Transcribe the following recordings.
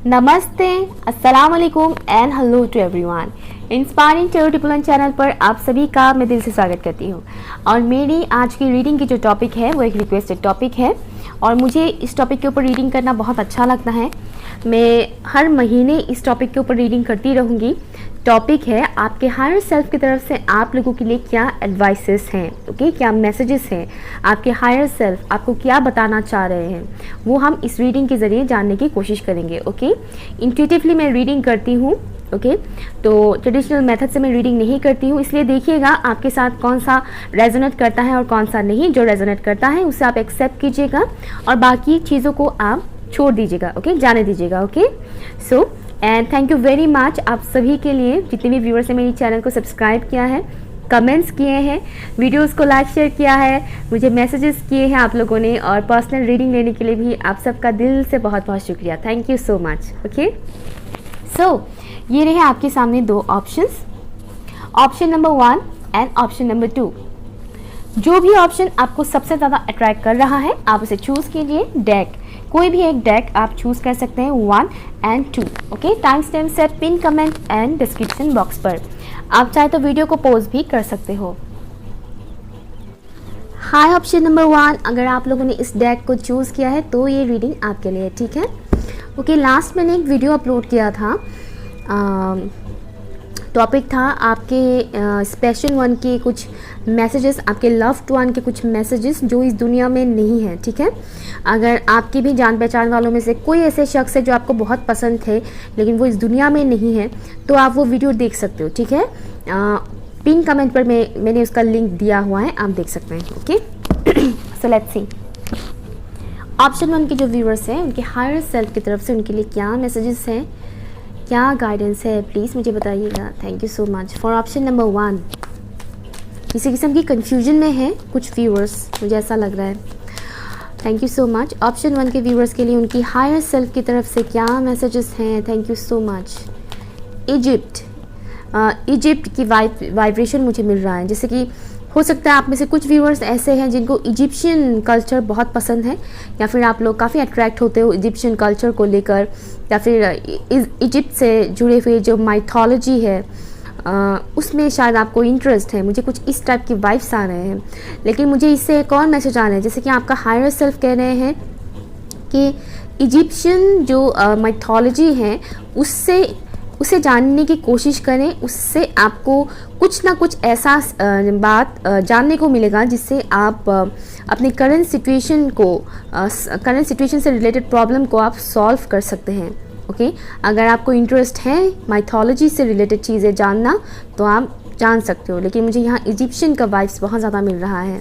नमस्ते, अस्सलाम वालेकुम and hello to everyone. Inspiring tarot टिपुलन चैनल पर आप सभी का मैं दिल से स्वागत करती हूँ। और मेरी आज की रीडिंग की जो टॉपिक है वो एक रिक्वेस्टेड टॉपिक है और मुझे इस टॉपिक के ऊपर रीडिंग करना बहुत अच्छा लगता है। मैं हर महीने इस टॉपिक के ऊपर रीडिंग करती रहूँगी। टॉपिक है आपके हायर सेल्फ की तरफ से आप लोगों के लिए क्या एडवाइसेस हैं, ओके, क्या मैसेजेस हैं, आपके हायर सेल्फ आपको क्या बताना चाह रहे हैं, वो हम इस रीडिंग के ज़रिए जानने की कोशिश करेंगे। ओके, इंट्यूटिवली मैं रीडिंग करती हूँ। ओके, तो ट्रेडिशनल मेथड से मैं रीडिंग नहीं करती हूँ, इसलिए देखिएगा आपके साथ कौन सा रेजोनेट करता है और कौन सा नहीं। जो रेजोनेट करता है उसे आप एक्सेप्ट कीजिएगा और बाकी चीज़ों को आप छोड़ दीजिएगा। ओके, जाने दीजिएगा। Okay, so and thank you very much आप सभी के लिए, जितने भी व्यूअर्स हैं मेरी चैनल को सब्सक्राइब किया है, कमेंट्स किए हैं, वीडियोस को लाइक शेयर किया है, मुझे मैसेजेस किए हैं आप लोगों ने, और पर्सनल रीडिंग लेने के लिए भी आप सबका दिल से बहुत बहुत शुक्रिया। Thank you so much. Okay, so ये रहे आपके सामने दो options, option number 1 and option number 2। जो भी ऑप्शन आपको सबसे ज़्यादा अट्रैक्ट कर रहा है आप उसे चूज़ कीजिए। डेक, कोई भी एक डेक आप चूज़ कर सकते हैं, 1 एंड 2। ओके, टाइम स्टैम्प से pin comment and description box पर। आप चाहे तो वीडियो को पॉज भी कर सकते हो। हाय ऑप्शन नंबर 1, अगर आप लोगों ने इस डेक को चूज़ किया है तो ये रीडिंग आपके लिए, ठीक है। ओके, लास्ट मैंने एक वीडियो अपलोड किया था, टॉपिक था आपके स्पेशल वन के कुछ मैसेजेस, आपके लव्ड वन के कुछ मैसेजेस जो इस दुनिया में नहीं है, ठीक है। अगर आपकी भी जान पहचान वालों में से कोई ऐसे शख्स है जो आपको बहुत पसंद थे लेकिन वो इस दुनिया में नहीं है, तो आप वो वीडियो देख सकते हो, ठीक है। पिन कमेंट पर मैंने उसका लिंक दिया हुआ है, आप देख सकते हैं। Okay, so let's see option 1 के जो व्यूअर्स हैं उनके हायर सेल्फ की तरफ से उनके लिए क्या मैसेजेस हैं, क्या गाइडेंस है, प्लीज़ मुझे बताइएगा। Thank you so much for option number 1। किसी किस्म की कंफ्यूजन में है कुछ व्यूअर्स, मुझे ऐसा लग रहा है। Thank you so much option 1 के व्यूअर्स के लिए उनकी हायर सेल्फ की तरफ से क्या मैसेजेस हैं। Thank you so much. Egypt की वाइब्रेशन मुझे मिल रहा है, जैसे कि हो सकता है आप में से कुछ व्यूअर्स ऐसे हैं जिनको इजिप्शियन कल्चर बहुत पसंद है, या फिर आप लोग काफ़ी अट्रैक्ट होते हो इजिप्शियन कल्चर को लेकर, या फिर इजिप्ट से जुड़े हुए जो माइथोलॉजी है उसमें शायद आपको इंटरेस्ट है। मुझे कुछ इस टाइप की वाइब्स आ रहे हैं, लेकिन मुझे इससे एक और मैसेज आ रहा है, जैसे कि आपका हायर सेल्फ कह रहे हैं कि इजिप्शियन जो माइथोलॉजी है उसे जानने की कोशिश करें, उससे आपको कुछ ना कुछ ऐसा बात जानने को मिलेगा जिससे आप अपने करंट सिचुएशन से रिलेटेड प्रॉब्लम को आप सॉल्व कर सकते हैं। ओके, अगर आपको इंटरेस्ट है माइथोलॉजी से रिलेटेड चीज़ें जानना तो आप जान सकते हो, लेकिन मुझे यहाँ इजिप्शियन का वाइब्स बहुत ज़्यादा मिल रहा है।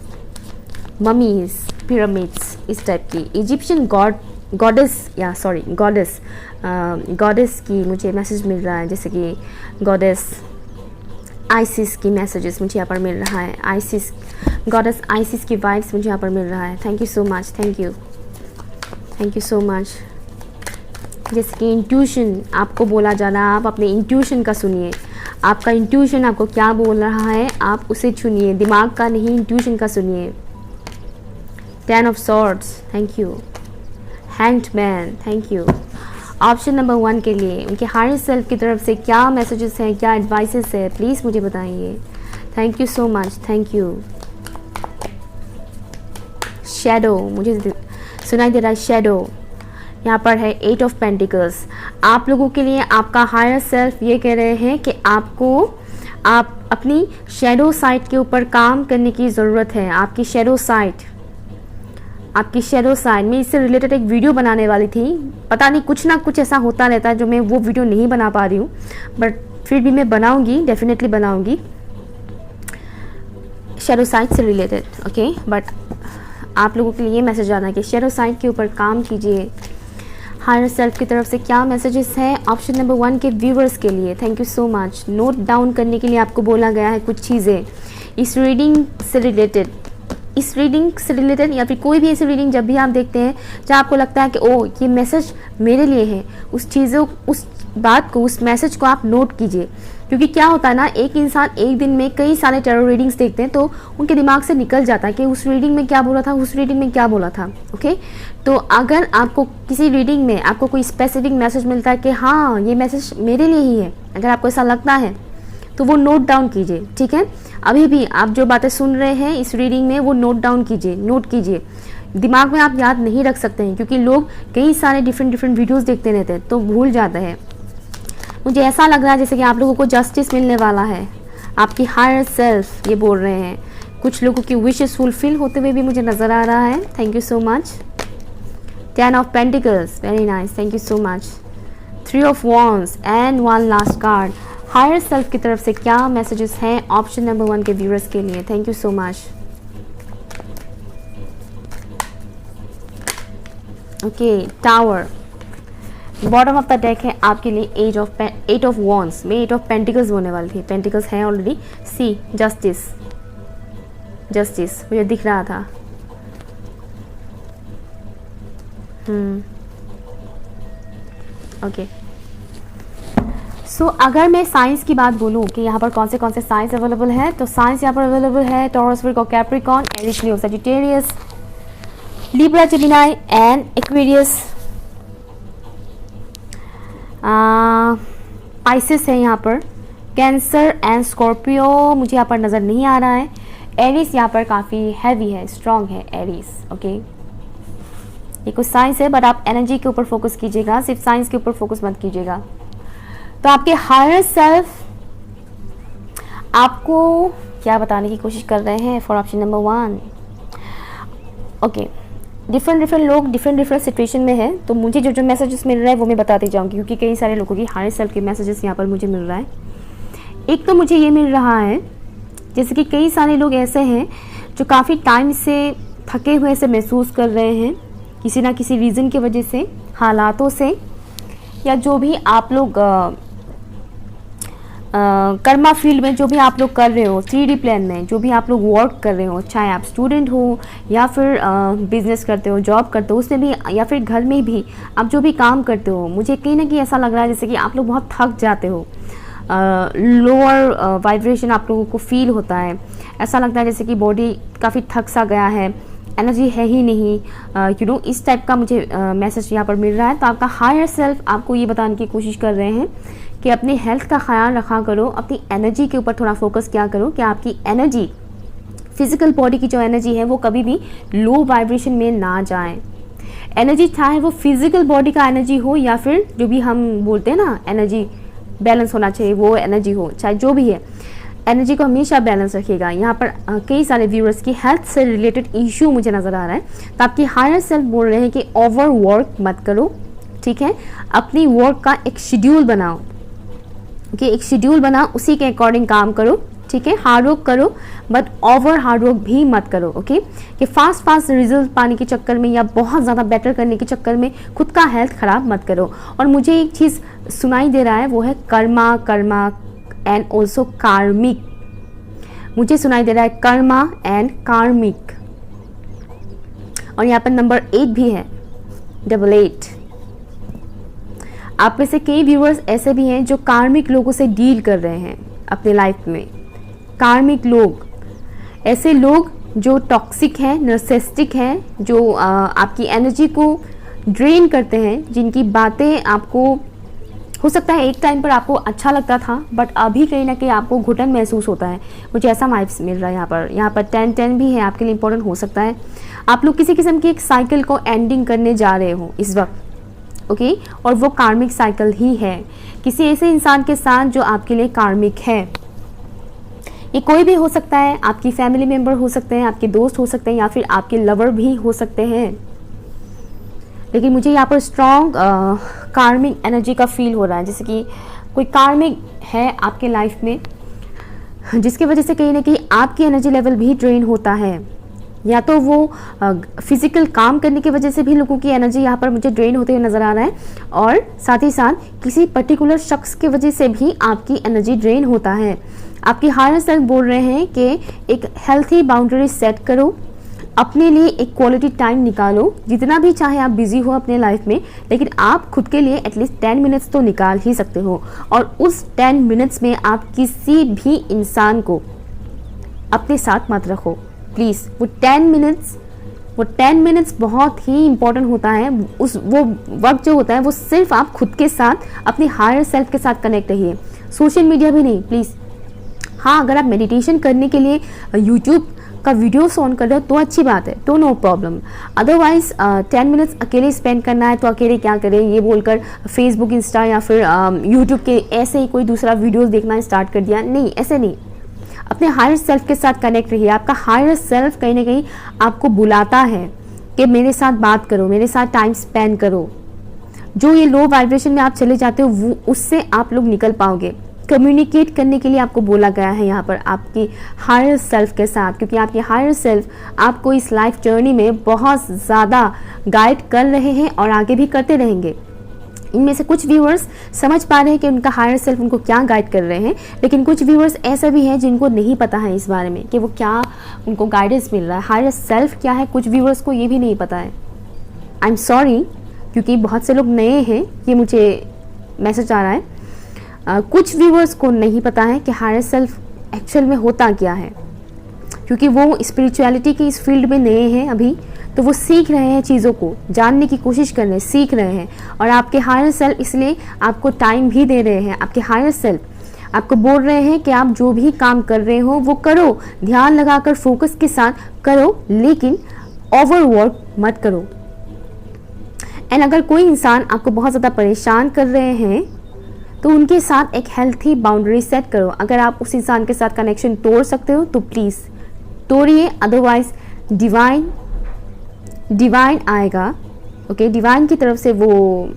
ममीज़, पिरामिड्स, इस टाइप की इजिप्शियन गॉडेस की मुझे मैसेज मिल रहा है, जैसे कि गॉडेस आइसिस की मैसेजेस मुझे यहाँ पर मिल रहा है। गॉडेस आइसिस की वाइब्स मुझे यहाँ पर मिल रहा है। Thank you so much, thank you so much. जैसे कि इंट्यूशन आपको बोला जा रहा है, आप अपने इंट्यूशन का सुनिए। आपका इंट्यूशन आपको क्या बोल रहा है आप उसे सुनिए, दिमाग का नहीं, इंट्यूशन का सुनिए। 10 of swords, thank you. Hanged man, thank you. Option number 1 के लिए उनके हायर सेल्फ की तरफ से क्या मैसेजेस हैं, क्या एडवाइसेस है, प्लीज़ मुझे बताइए। Thank you so much, thank you. Shadow, मुझे सुनाई दे रहा है शैडो। यहाँ पर है 8 ऑफ पेंटिकल्स। आप लोगों के लिए आपका हायर सेल्फ ये कह रहे हैं कि आप अपनी शैडो साइड के ऊपर काम करने की ज़रूरत है। आपकी शैडो साइड में इससे रिलेटेड एक वीडियो बनाने वाली थी, पता नहीं कुछ ना कुछ ऐसा होता रहता है जो मैं वो वीडियो नहीं बना पा रही हूँ, बट फिर भी मैं बनाऊँगी, डेफिनेटली बनाऊँगी शैडो साइड से रिलेटेड। ओके, बट आप लोगों के लिए मैसेज आना है कि शैडो साइड के ऊपर काम कीजिए। हायर सेल्फ की तरफ से क्या मैसेजेस हैं ऑप्शन नंबर 1 के व्यूवर्स के लिए। Thank you so much. Note down करने के लिए आपको बोला गया है कुछ चीज़ें इस रीडिंग से रिलेटेड, या फिर कोई भी ऐसी रीडिंग जब भी आप देखते हैं जहाँ आपको लगता है कि ओ ये मैसेज मेरे लिए है, उस बात को, उस मैसेज को आप नोट कीजिए, क्योंकि क्या होता है ना, एक इंसान एक दिन में कई सारे टैरो रीडिंग्स देखते हैं तो उनके दिमाग से निकल जाता है कि उस रीडिंग में क्या बोला था, उस रीडिंग में क्या बोला था। ओके, तो अगर आपको किसी रीडिंग में आपको कोई स्पेसिफिक मैसेज मिलता है कि हाँ ये मैसेज मेरे लिए ही है, अगर आपको ऐसा लगता है तो वो नोट डाउन कीजिए। ठीक है, अभी भी आप जो बातें सुन रहे हैं इस रीडिंग में वो नोट डाउन कीजिए, नोट कीजिए। दिमाग में आप याद नहीं रख सकते हैं क्योंकि लोग कई सारे डिफरेंट वीडियोस देखते रहते हैं तो भूल जाते हैं। मुझे ऐसा लग रहा है जैसे कि आप लोगों को जस्टिस मिलने वाला है, आपकी हायर सेल्फ ये बोल रहे हैं। कुछ लोगों की विशेस फुलफिल होते हुए भी मुझे नज़र आ रहा है। Thank you so much. 10 of pentacles, very nice, thank you so much. 3 of wands and 1 last card. Higher self की तरफ से क्या मैसेजेस हैं ऑप्शन नंबर 1 के व्यूअर्स के लिए? Thank you so much. Okay, tower, bottom of the deck है आपके लिए 8 ऑफ वॉन्ड्स में 8 ऑफ पेंटिकल्स होने वाली थी। पेंटिकल्स है ऑलरेडी। सी, जस्टिस, जस्टिस मुझे दिख रहा था। ओके, सो अगर मैं साइंस की बात बोलूँ कि यहाँ पर कौन से साइंस अवेलेबल है, तो साइंस यहाँ पर अवेलेबल है Taurus, Virgo, Capricorn, Aries, Leo, Sagittarius, Libra, Gemini and Aquarius. Pisces है यहाँ पर, कैंसर एंड स्कॉर्पियो मुझे यहाँ पर नज़र नहीं आ रहा है। एरिस यहाँ पर काफ़ी हैवी है, स्ट्रॉन्ग है एरिस। ओके, ये कुछ साइंस है बट आप एनर्जी के ऊपर फोकस कीजिएगा, सिर्फ साइंस के ऊपर फोकस मत कीजिएगा। तो आपके हायर सेल्फ आपको क्या बताने की कोशिश कर रहे हैं for option number 1? Okay, different लोग डिफरेंट सिचुएशन में है तो मुझे जो मैसेजेस मिल रहा है वो मैं बताती जाऊंगी क्योंकि कई सारे लोगों की हायर सेल्फ के मैसेजेस यहाँ पर मुझे मिल रहा है। एक तो मुझे ये मिल रहा है जैसे कि कई सारे लोग ऐसे हैं जो काफ़ी टाइम से थके हुए से महसूस कर रहे हैं किसी ना किसी रीज़न की वजह से, हालातों से, या जो भी आप लोग कर्मा फील्ड में जो भी आप लोग कर रहे हो, 3D प्लान में जो भी आप लोग वर्क कर रहे हो, चाहे आप स्टूडेंट हो या फिर बिजनेस करते हो, जॉब करते हो, उसमें भी, या फिर घर में भी आप जो भी काम करते हो, मुझे कहीं ना कहीं ऐसा लग रहा है जैसे कि आप लोग बहुत थक जाते हो। लोअर वाइब्रेशन आप लोगों को फील होता है, ऐसा लगता है जैसे कि बॉडी काफ़ी थक सा गया है, एनर्जी है ही नहीं, इस टाइप का मुझे मैसेज यहाँ पर मिल रहा है। तो आपका हायर सेल्फ आपको ये बताने की कोशिश कर रहे हैं कि अपनी हेल्थ का ख्याल रखा करो, अपनी एनर्जी के ऊपर थोड़ा फोकस किया करो कि आपकी एनर्जी, फिजिकल बॉडी की जो एनर्जी है वो कभी भी लो वाइब्रेशन में ना जाए। एनर्जी चाहे वो फिजिकल बॉडी का एनर्जी हो या फिर जो भी हम बोलते हैं ना एनर्जी बैलेंस होना चाहिए, वो एनर्जी हो, चाहे जो भी है, एनर्जी को हमेशा बैलेंस रखिएगा। यहाँ पर कई सारे व्यूअर्स की हेल्थ से रिलेटेड इशू मुझे नज़र आ रहा है, तो आपकी हायर सेल्फ बोल रहे हैं कि ओवर वर्क मत करो, ठीक है, अपनी वर्क का एक शेड्यूल बनाओ, कि एक शेड्यूल बनाओ, उसी के अकॉर्डिंग काम करो, ठीक है, हार्ड वर्क करो बट ओवर हार्ड वर्क भी मत करो। ओके, कि फास्ट रिजल्ट पाने के चक्कर में या बहुत ज़्यादा बेटर करने के चक्कर में खुद का हेल्थ ख़राब मत करो। और मुझे एक चीज़ सुनाई दे रहा है वो है कर्मा एंड ऑल्सो कार्मिक, मुझे सुनाई दे रहा है कर्मा एंड कार्मिक, और यहाँ पर नंबर 8 भी है, 88। आप में से कई व्यूअर्स ऐसे भी हैं जो कार्मिक लोगों से डील कर रहे हैं अपने लाइफ में। कार्मिक लोग, ऐसे लोग जो टॉक्सिक हैं, नर्सिस्टिक हैं, जो आपकी एनर्जी को ड्रेन करते हैं, जिनकी बातें आपको हो सकता है एक टाइम पर आपको अच्छा लगता था बट अभी कहीं ना कहीं आपको घुटन महसूस होता है, मुझे ऐसा वाइब्स मिल रहा है। यहाँ पर 10 भी है, आपके लिए इंपॉर्टेंट हो सकता है। आप लोग किसी किस्म की एक साइकिल को एंडिंग करने जा रहे हो इस वक्त, ओके, और वो कार्मिक साइकिल ही है किसी ऐसे इंसान के साथ जो आपके लिए कार्मिक है। ये कोई भी हो सकता है, आपकी फैमिली मेम्बर हो सकते हैं, आपके दोस्त हो सकते हैं, या फिर आपके लवर भी हो सकते हैं, लेकिन मुझे यहाँ पर स्ट्रॉन्ग कार्मिक एनर्जी का फील हो रहा है, जैसे कि कोई कार्मिक है आपके लाइफ में जिसकी वजह से कहीं ना कहीं आपकी एनर्जी लेवल भी ड्रेन होता है, या तो वो फिजिकल काम करने की वजह से भी लोगों की एनर्जी यहाँ पर मुझे ड्रेन होते हुए नज़र आ रहा है, और साथ ही साथ किसी पर्टिकुलर शख्स की वजह से भी आपकी एनर्जी ड्रेन होता है। आपकी हायर सेल्फ बोल रहे हैं कि एक हेल्थी बाउंड्री सेट करो, अपने लिए एक क्वालिटी टाइम निकालो। जितना भी चाहे आप बिजी हो अपने लाइफ में, लेकिन आप खुद के लिए एटलीस्ट 10 मिनट्स तो निकाल ही सकते हो। और उस 10 मिनट्स में आप किसी भी इंसान को अपने साथ मत रखो प्लीज़। वो 10 मिनट्स बहुत ही इंपॉर्टेंट होता है। वो वक्त जो होता है वो सिर्फ आप खुद के साथ, अपने हायर सेल्फ के साथ कनेक्ट रहिए। सोशल मीडिया भी नहीं प्लीज़। हाँ, अगर आप मेडिटेशन करने के लिए यूट्यूब का वीडियोस ऑन कर रहे हो तो अच्छी बात है, तो नो प्रॉब्लम। अदरवाइज 10 मिनट्स अकेले स्पेंड करना है तो अकेले क्या करें ये बोलकर फेसबुक, इंस्टा या फिर यूट्यूब के ऐसे ही कोई दूसरा वीडियोस देखना स्टार्ट कर दिया, नहीं, ऐसे नहीं। अपने हायर सेल्फ के साथ कनेक्ट रहिए। आपका हायर सेल्फ कहीं ना कहीं आपको बुलाता है कि मेरे साथ बात करो, मेरे साथ टाइम स्पेंड करो। जो ये लो वाइब्रेशन में आप चले जाते हो वो उससे आप लोग निकल पाओगे। कम्युनिकेट करने के लिए आपको बोला गया है यहाँ पर आपकी हायर सेल्फ के साथ, क्योंकि आपके हायर सेल्फ आपको इस लाइफ जर्नी में बहुत ज़्यादा गाइड कर रहे हैं और आगे भी करते रहेंगे। इनमें से कुछ व्यूअर्स समझ पा रहे हैं कि उनका हायर सेल्फ उनको क्या गाइड कर रहे हैं, लेकिन कुछ व्यूअर्स ऐसे भी हैं जिनको नहीं पता है इस बारे में कि वो क्या उनको गाइडेंस मिल रहा है, हायर सेल्फ क्या है। कुछ व्यूअर्स को ये भी नहीं पता है। आई एम सॉरी, क्योंकि बहुत से लोग नए हैं, ये मुझे मैसेज आ रहा है। कुछ व्यूअर्स को नहीं पता है कि हायर सेल्फ एक्चुअल में होता क्या है, क्योंकि वो स्पिरिचुअलिटी की इस फील्ड में नए हैं अभी, तो वो सीख रहे हैं, चीज़ों को जानने की कोशिश कर रहे हैं, सीख रहे हैं। और आपके हायर सेल्फ इसलिए आपको टाइम भी दे रहे हैं। आपके हायर सेल्फ आपको बोल रहे हैं कि आप जो भी काम कर रहे हो वो करो, ध्यान लगाकर फोकस के साथ करो, लेकिन ओवरवर्क मत करो। एंड अगर कोई इंसान आपको बहुत ज़्यादा परेशान कर रहे हैं तो उनके साथ एक हेल्थी बाउंड्री सेट करो। अगर आप उस इंसान के साथ कनेक्शन तोड़ सकते हो तो प्लीज़ तोड़िए, अदरवाइज डिवाइन आएगा। ओके, डिवाइन की तरफ से वो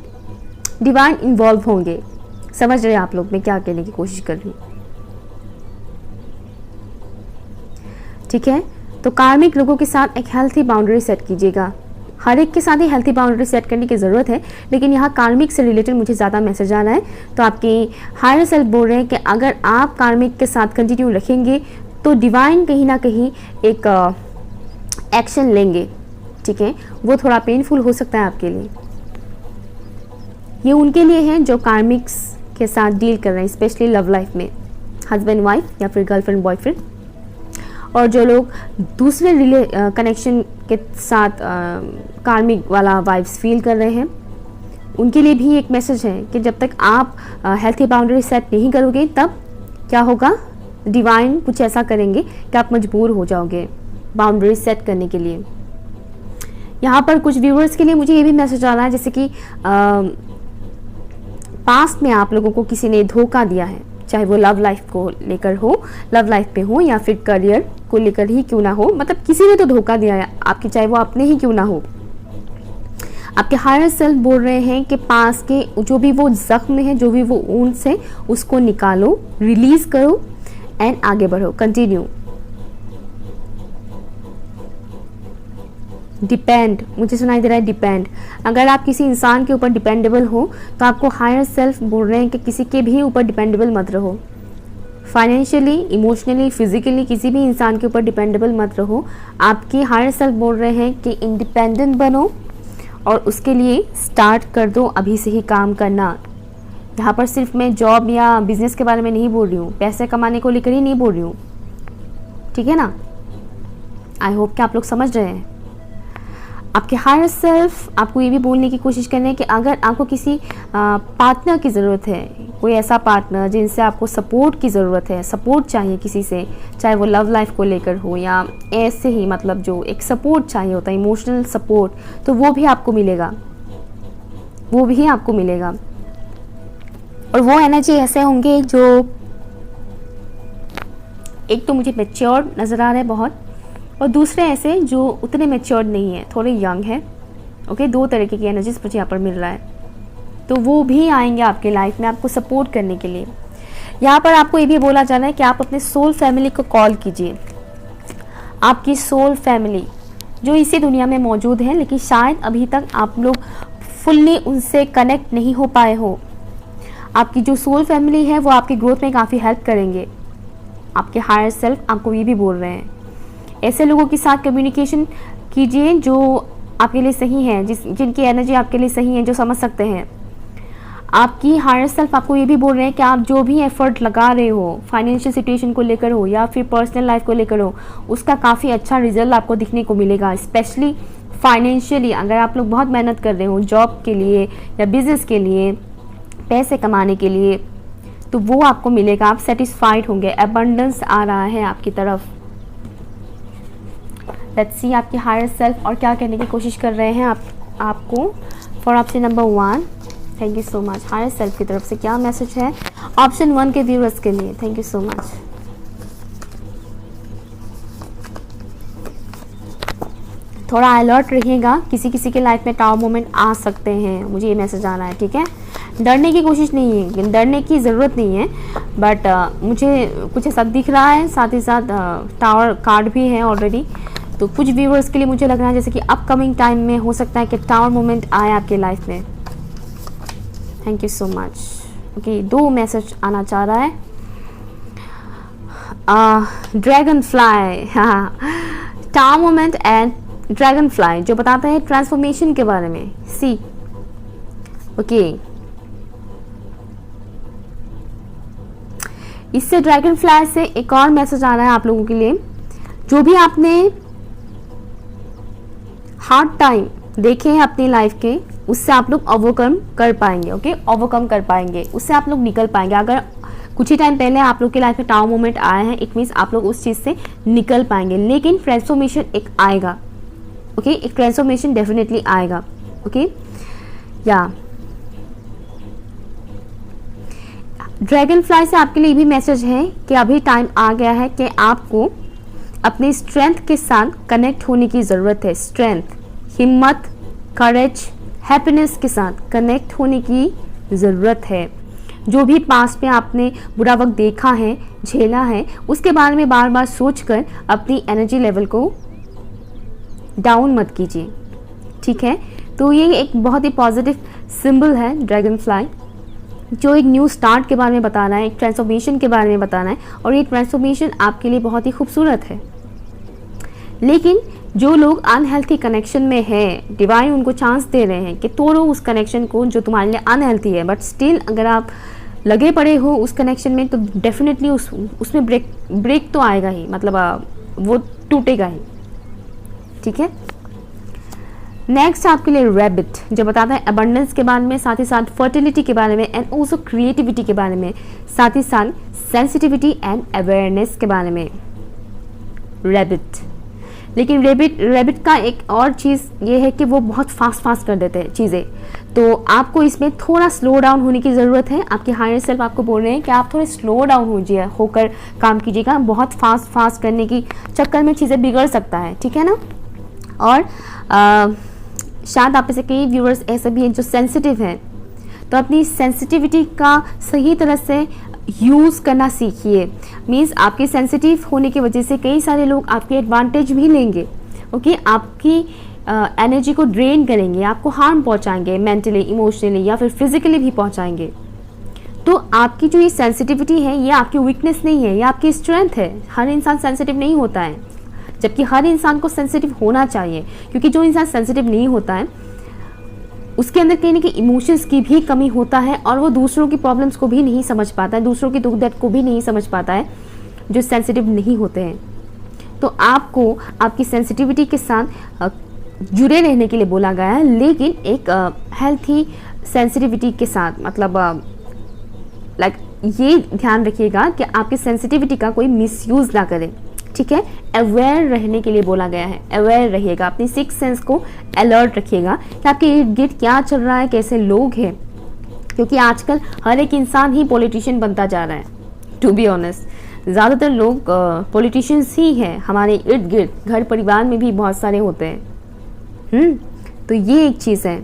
डिवाइन इन्वॉल्व होंगे। समझ रहे हैं आप लोग मैं क्या कहने की कोशिश कर रही हूँ? ठीक है, तो कार्मिक लोगों के साथ एक हेल्थी बाउंड्री सेट कीजिएगा। हर एक के साथ ही हेल्थी बाउंड्री सेट करने की ज़रूरत है, लेकिन यहाँ कार्मिक से रिलेटेड मुझे ज़्यादा मैसेज आ रहा है। तो आपकी हायर सेल्फ बोल रहे हैं कि अगर आप कार्मिक के साथ कंटिन्यू रखेंगे तो डिवाइन कहीं ना कहीं एक एक्शन लेंगे। ठीक है, वो थोड़ा पेनफुल हो सकता है आपके लिए। ये उनके लिए है जो कार्मिक्स के साथ डील कर रहे हैं, स्पेशली लव लाइफ में, हस्बैंड वाइफ या फिर गर्लफ्रेंड बॉयफ्रेंड। और जो लोग दूसरे कनेक्शन के साथ कार्मिक वाला वाइब्स फील कर रहे हैं, उनके लिए भी एक मैसेज है कि जब तक आप हेल्थी बाउंड्री सेट नहीं करोगे तब क्या होगा, डिवाइन कुछ ऐसा करेंगे कि आप मजबूर हो जाओगे बाउंड्री सेट करने के लिए। यहाँ पर कुछ व्यूअर्स के लिए मुझे ये भी मैसेज आ रहा है जैसे कि पास्ट में आप लोगों को किसी ने धोखा दिया है, चाहे वो लव लाइफ को लेकर हो, लव लाइफ पे हो या फिर करियर को लेकर ही क्यों ना हो, मतलब किसी ने तो धोखा दिया है आपकी, चाहे वो अपने ही क्यों ना हो। आपके हायर सेल्फ बोल रहे हैं कि पास के जो भी वो जख्म है, जो भी वो ऊंट है, उसको निकालो, रिलीज करो एंड आगे बढ़ो, कंटिन्यू। डिपेंड, मुझे सुनाई दे रहा है डिपेंड। अगर आप किसी इंसान के ऊपर डिपेंडेबल हो तो आपको हायर सेल्फ बोल रहे हैं कि किसी के भी ऊपर डिपेंडेबल मत रहो। फाइनेंशियली, इमोशनली, फिजिकली किसी भी इंसान के ऊपर डिपेंडेबल मत रहो। आपकी हायर सेल्फ बोल रहे हैं कि इंडिपेंडेंट बनो और उसके लिए स्टार्ट कर दो अभी से ही काम करना। यहाँ पर सिर्फ मैं जॉब या बिजनेस के बारे में नहीं बोल रही हूँ, पैसे कमाने को लेकर ही नहीं बोल रही हूँ, ठीक है ना। आई होप कि आप लोग समझ रहे हैं। आपके हायर सेल्फ आपको ये भी बोलने की कोशिश कर रहे हैं कि अगर आपको किसी पार्टनर की ज़रूरत है, कोई ऐसा पार्टनर जिनसे आपको सपोर्ट की ज़रूरत है, सपोर्ट चाहिए किसी से, चाहे वो लव लाइफ को लेकर हो या ऐसे ही, मतलब जो एक सपोर्ट चाहिए होता है, इमोशनल सपोर्ट, तो वो भी आपको मिलेगा, वो भी आपको मिलेगा। और वो एनर्जी ऐसे होंगे जो एक तो मुझे मैच्योर नज़र आ रहा है बहुत, और दूसरे ऐसे जो उतने मैच्योर नहीं है, थोड़े यंग है। ओके, दो तरीके की एनर्जीज मुझे यहाँ पर मिल रहा है, तो वो भी आएंगे आपके लाइफ में आपको सपोर्ट करने के लिए। यहाँ पर आपको ये भी बोला जा रहा है कि आप अपने सोल फैमिली को कॉल कीजिए। आपकी सोल फैमिली जो इसी दुनिया में मौजूद है, लेकिन शायद अभी तक आप लोग फुल्ली उनसे कनेक्ट नहीं हो पाए हो। आपकी जो सोल फैमिली है वो आपकी ग्रोथ में काफ़ी हेल्प करेंगे। आपके हायर सेल्फ आपको ये भी बोल रहे हैं। ऐसे लोगों के साथ कम्युनिकेशन कीजिए जो आपके लिए सही है, जिनकी एनर्जी आपके लिए सही है, जो समझ सकते हैं। आपकी हायर सेल्फ आपको ये भी बोल रहे हैं कि आप जो भी एफर्ट लगा रहे हो, फाइनेंशियल सिचुएशन को लेकर हो या फिर पर्सनल लाइफ को लेकर हो, उसका काफ़ी अच्छा रिजल्ट आपको दिखने को मिलेगा। स्पेशली फाइनेंशियली अगर आप लोग बहुत मेहनत कर रहे हो जॉब के लिए या बिजनेस के लिए, पैसे कमाने के लिए, तो वो आपको मिलेगा। आप सेटिस्फाइड होंगे, अबंडेंस आ रहा है आपकी तरफ। लेट्स सी आपकी हायर सेल्फ और क्या कहने की कोशिश कर रहे हैं आपको for option number 1। Thank you so much. Higher self की तरफ से क्या मैसेज है ऑप्शन 1 के व्यूअर्स के लिए? Thank you so much. थोड़ा अलर्ट रहिएगा, किसी किसी के लाइफ में टावर मोमेंट आ सकते हैं, मुझे ये मैसेज आ रहा है, ठीक है। डरने की कोशिश नहीं है, डरने की ज़रूरत नहीं है, बट मुझे कुछ ऐसा दिख रहा है। साथ ही साथ टावर कार्ड भी है ऑलरेडी, तो कुछ व्यूअर्स के लिए मुझे लग रहा है जैसे कि अपकमिंग टाइम में हो सकता है कि टावर मोमेंट आए आपके लाइफ में। Thank you so much. Okay, 2 message आना चाह रहा है। ड्रैगन फ्लाई, हाँ, tower moment and dragon fly जो बताता है ट्रांसफॉर्मेशन के बारे में। सी ओके, इससे ड्रैगन फ्लाई से एक और मैसेज आ रहा है आप लोगों के लिए। जो भी आपने हार्ड टाइम देखे हैं अपनी लाइफ के, उससे आप लोग ओवरकम कर पाएंगे। ओके, ओवरकम कर पाएंगे, उससे आप लोग निकल पाएंगे। अगर कुछ ही टाइम पहले आप लोग की लाइफ में टावर मोमेंट आया है, इट मीन्स आप लोग उस चीज़ से निकल पाएंगे। लेकिन ट्रांसफॉर्मेशन एक आएगा। ओके, एक ट्रांसफॉर्मेशन डेफिनेटली आएगा। ओके, या ड्रैगन फ्लाई से आपके लिए भी मैसेज है कि अभी टाइम आ गया है कि आपको अपनी स्ट्रेंथ के साथ कनेक्ट होने की ज़रूरत है। स्ट्रेंथ, हिम्मत, करेज, हैप्पीनेस के साथ कनेक्ट होने की ज़रूरत है। जो भी पास्ट में आपने बुरा वक्त देखा है, झेला है, उसके बारे में बार बार सोचकर अपनी एनर्जी लेवल को डाउन मत कीजिए, ठीक है। तो ये एक बहुत ही पॉजिटिव सिंबल है ड्रैगन फ्लाई, जो एक न्यू स्टार्ट के बारे में बता रहा है, एक ट्रांसफॉर्मेशन के बारे में बता रहा है, और ये ट्रांसफॉर्मेशन आपके लिए बहुत ही खूबसूरत है। लेकिन जो लोग अनहेल्थी कनेक्शन में है, डिवाइन उनको चांस दे रहे हैं कि तोड़ो उस कनेक्शन को जो तुम्हारे लिए अनहेल्थी है, बट स्टिल अगर आप लगे पड़े हो उस कनेक्शन में, तो डेफिनेटली उसमें ब्रेक तो आएगा ही, मतलब वो टूटेगा ही, ठीक है। नेक्स्ट आपके लिए रैबिट जो बताता है अबंडेंस के बारे में, साथ ही साथ फर्टिलिटी के बारे में, एंड ऑल्सो क्रिएटिविटी के बारे में, साथ ही साथ सेंसिटिविटी एंड अवेयरनेस के बारे में। रैबिट, लेकिन रैबिट का एक और चीज़ ये है कि वो बहुत फास्ट कर देते हैं चीज़ें, तो आपको इसमें थोड़ा स्लो डाउन होने की ज़रूरत है। आपके हायर सेल्फ आपको बोल रहे हैं कि आप थोड़े स्लो डाउन होकर काम कीजिएगा। बहुत फास्ट करने की चक्कर में चीज़ें बिगड़ सकता है, ठीक है ना। और शायद आप में से कई व्यूअर्स ऐसे भी हैं जो सेंसिटिव हैं, तो अपनी सेंसिटिविटी का सही तरह से यूज़ करना सीखिए। मीन्स आपके सेंसिटिव होने की वजह से कई सारे लोग आपके एडवांटेज भी लेंगे। ओके, आपकी एनर्जी को ड्रेन करेंगे, आपको हार्म पहुंचाएंगे, मेंटली, इमोशनली या फिर फिजिकली भी पहुंचाएंगे। तो आपकी जो ये सेंसिटिविटी है, ये आपकी वीकनेस नहीं है, ये आपकी स्ट्रेंथ है। हर इंसान सेंसिटिव नहीं होता है, जबकि हर इंसान को सेंसिटिव होना चाहिए, क्योंकि जो इंसान सेंसिटिव नहीं होता है उसके अंदर कहीं ना कहीं इमोशंस की भी कमी होता है, और वो दूसरों की प्रॉब्लम्स को भी नहीं समझ पाता है, दूसरों की दुख दर्द को भी नहीं समझ पाता है, जो सेंसिटिव नहीं होते हैं। तो आपको आपकी सेंसिटिविटी के साथ जुड़े रहने के लिए बोला गया है, लेकिन एक हेल्थी सेंसिटिविटी के साथ, मतलब ये ध्यान रखिएगा कि आपकी सेंसिटिविटी का कोई मिसयूज़ ना करे, ठीक है। अवेयर रहने के लिए बोला गया है, अवेयर रहिएगा, अपनी सिक्स सेंस को अलर्ट रखिएगा कि आपके इर्द गिर्द क्या चल रहा है, कैसे लोग हैं, क्योंकि आजकल हर एक इंसान ही पॉलिटिशियन बनता जा रहा है। टू बी ऑनेस्ट, ज़्यादातर लोग पॉलिटिशियंस ही हैं हमारे इर्द गिर्द, घर परिवार में भी बहुत सारे होते हैं। तो ये एक चीज़ है।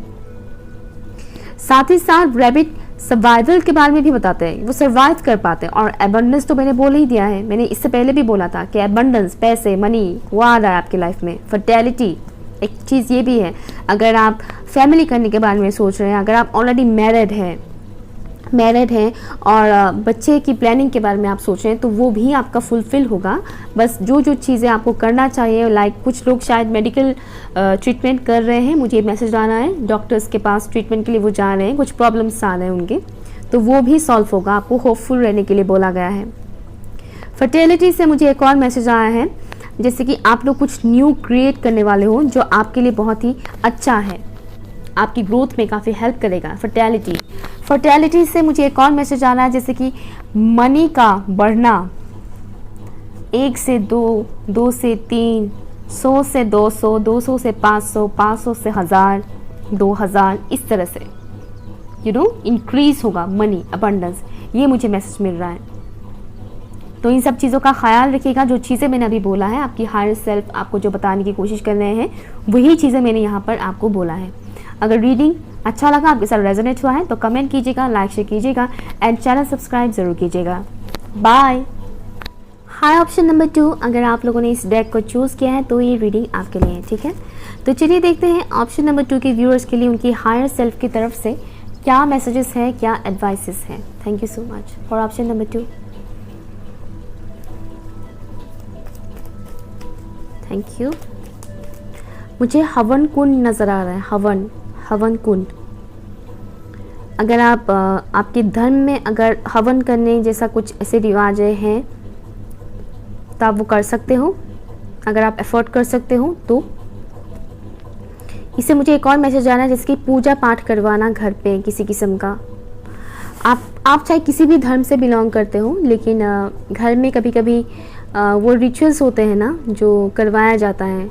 साथ ही साथ रैबिट सर्वाइवल के बारे में भी बताते हैं, वो सर्वाइव कर पाते हैं। और एबंडेंस तो मैंने बोल ही दिया है, मैंने इससे पहले भी बोला था कि एबंडेंस, पैसे, मनी, वो आ रहा है आपकी लाइफ में। फर्टिलिटी एक चीज़ ये भी है, अगर आप फैमिली करने के बारे में सोच रहे हैं, अगर आप ऑलरेडी मैरिड हैं, मैरिड हैं और बच्चे की प्लानिंग के बारे में आप सोच रहे हैं तो वो भी आपका फुलफ़िल होगा। बस जो जो चीज़ें आपको करना चाहिए, लाइक कुछ लोग शायद मेडिकल ट्रीटमेंट कर रहे हैं, मुझे मैसेज आना है डॉक्टर्स के पास ट्रीटमेंट के लिए वो जा रहे हैं, कुछ प्रॉब्लम्स आ रहे हैं उनके, तो वो भी सॉल्व होगा। आपको होपफुल रहने के लिए बोला गया है। फर्टिलिटी से मुझे एक और मैसेज आया है, जैसे कि आप लोग कुछ न्यू क्रिएट करने वाले हो जो आपके लिए बहुत ही अच्छा है, आपकी ग्रोथ में काफ़ी हेल्प करेगा। फर्टिलिटी से मुझे एक और मैसेज आ रहा है, जैसे कि मनी का बढ़ना, 1 से 2, 2 से 3, 100 से 200, 200 से 500, 500 से 1000, 2000, इस तरह से इंक्रीज होगा मनी अबंडेंस। ये मुझे मैसेज मिल रहा है। तो इन सब चीज़ों का ख्याल रखिएगा। जो चीज़ें मैंने अभी बोला है, आपकी हायर सेल्फ आपको जो बताने की कोशिश कर रहे हैं, वही चीज़ें मैंने यहाँ पर आपको बोला है। अगर रीडिंग अच्छा लगा, आपके साथ रेजोनेट हुआ है तो कमेंट कीजिएगा, लाइक शेयर कीजिएगा एंड चैनल सब्सक्राइब ज़रूर कीजिएगा। बाय। हाई ऑप्शन नंबर 2, अगर आप लोगों ने इस डेक को चूज़ किया है तो ये रीडिंग आपके लिए है, ठीक है। तो चलिए देखते हैं ऑप्शन नंबर 2 के व्यूअर्स के लिए उनकी हायर सेल्फ की तरफ से क्या मैसेजेस हैं, क्या एडवाइसेस हैं। Thank you so much for option number 2। Thank you. मुझे हवन कुंड नज़र आ रहा है, हवन कुंड। अगर आप आपके धर्म में अगर हवन करने जैसा कुछ ऐसे रिवाजें हैं तो आप वो कर सकते हो, अगर आप एफर्ट कर सकते हो तो। इससे मुझे एक और मैसेज आ रहा है, जिसकी पूजा पाठ करवाना घर पे किसी किस्म का। आप चाहे किसी भी धर्म से बिलोंग करते हो, लेकिन घर में कभी कभी वो रिचुअल्स होते हैं ना जो करवाया जाता है,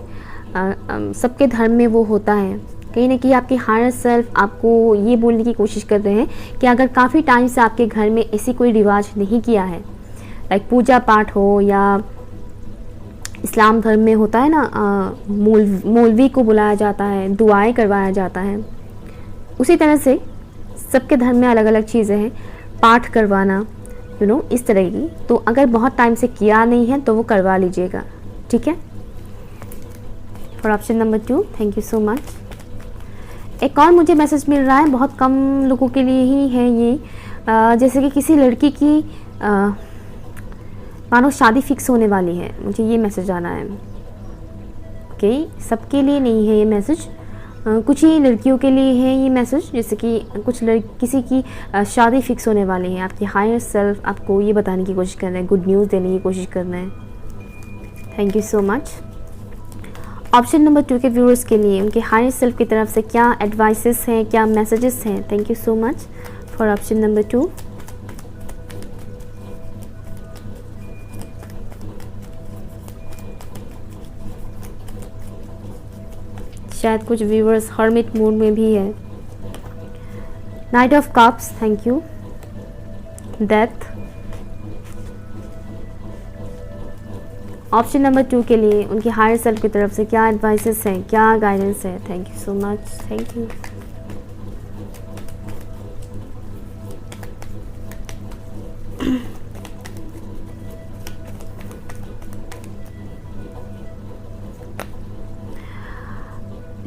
सबके धर्म में वो होता है। कहीं ना कहीं आपकी हायर सेल्फ आपको ये बोलने की कोशिश कर रहे हैं कि अगर काफ़ी टाइम से आपके घर में ऐसी कोई रिवाज नहीं किया है, लाइक पूजा पाठ हो या इस्लाम धर्म में होता है ना, मौलवी को बुलाया जाता है, दुआएं करवाया जाता है, उसी तरह से सबके धर्म में अलग अलग चीज़ें हैं, पाठ करवाना इस तरह की। तो अगर बहुत टाइम से किया नहीं है तो वो करवा लीजिएगा, ठीक है। For option number 2, thank you so much. एक और मुझे मैसेज मिल रहा है, बहुत कम लोगों के लिए ही है ये, जैसे कि किसी लड़की की मानो शादी फिक्स होने वाली है, मुझे ये मैसेज आना है। ओके, सबके लिए नहीं है ये मैसेज, कुछ ही लड़कियों के लिए है ये मैसेज, जैसे कि किसी की शादी फिक्स होने वाली है। आपकी हायर सेल्फ आपको ये बताने की कोशिश कर रहे हैं, गुड न्यूज़ देने की कोशिश कर रहे हैं। Thank you so much. Option number 2 के व्यूअर्स के लिए उनके हायर सेल्फ की तरफ से क्या एडवाइसेस हैं, क्या मैसेजेस हैं। Thank you so much for option number 2। शायद कुछ व्यूअर्स हर्मिट मूड में भी है। Night of cups, thank you. Death. Option number 2 के लिए उनकी हायर सेल्फ की तरफ से क्या एडवाइसेस हैं, क्या गाइडेंस है। Thank you so much, thank you.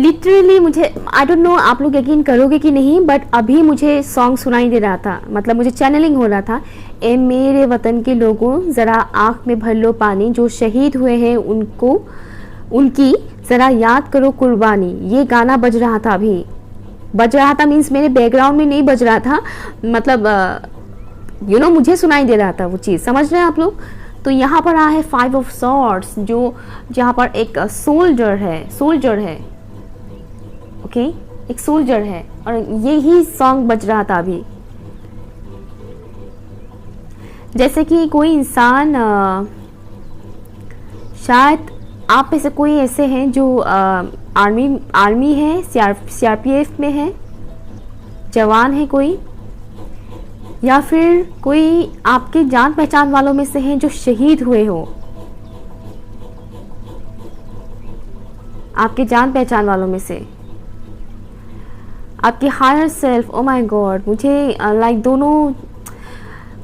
Literally मुझे आई डोंट नो आप लोग यकीन करोगे कि नहीं, बट अभी मुझे सॉन्ग सुनाई दे रहा था, मतलब मुझे चैनलिंग हो रहा था। ए मेरे वतन के लोगों ज़रा आँख में भर लो पानी, जो शहीद हुए हैं उनकी ज़रा याद करो कुर्बानी। ये गाना बज रहा था, अभी बज रहा था, मीन्स मेरे बैकग्राउंड में नहीं बज रहा था, मतलब मुझे सुनाई दे रहा था वो चीज़, समझ रहे हैं आप लोग। तो यहाँ पर आया है 5 ऑफ सॉर्ड्स, जो जहाँ पर एक सोल्जर है ओके, एक सोल्जर है, और यही सॉन्ग बज रहा था अभी। जैसे कि कोई इंसान, शायद आप में से कोई ऐसे हैं जो आर्मी है, सीआरपीएफ में है, जवान है कोई, या फिर कोई आपके जान पहचान वालों में से हैं जो शहीद हुए हो, आपके जान पहचान वालों में से। आपकी higher self, oh my god, मुझे लाइक दोनों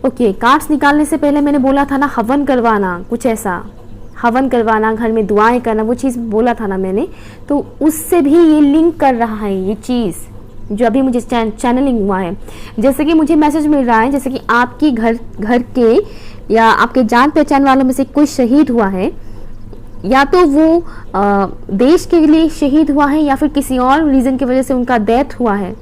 ओके कार्ड्स निकालने से पहले मैंने बोला था ना हवन करवाना, कुछ ऐसा हवन करवाना, घर में दुआएं करना, वो चीज़ बोला था ना मैंने, तो उससे भी ये लिंक कर रहा है ये चीज़। जो अभी मुझे चैनलिंग हुआ है, जैसे कि मुझे मैसेज मिल रहा है जैसे कि आपकी घर के या आपके जान पहचान वालों में से कोई शहीद हुआ है, या तो वो देश के लिए शहीद हुआ है या फिर किसी और रीज़न की वजह से उनका डेथ हुआ है,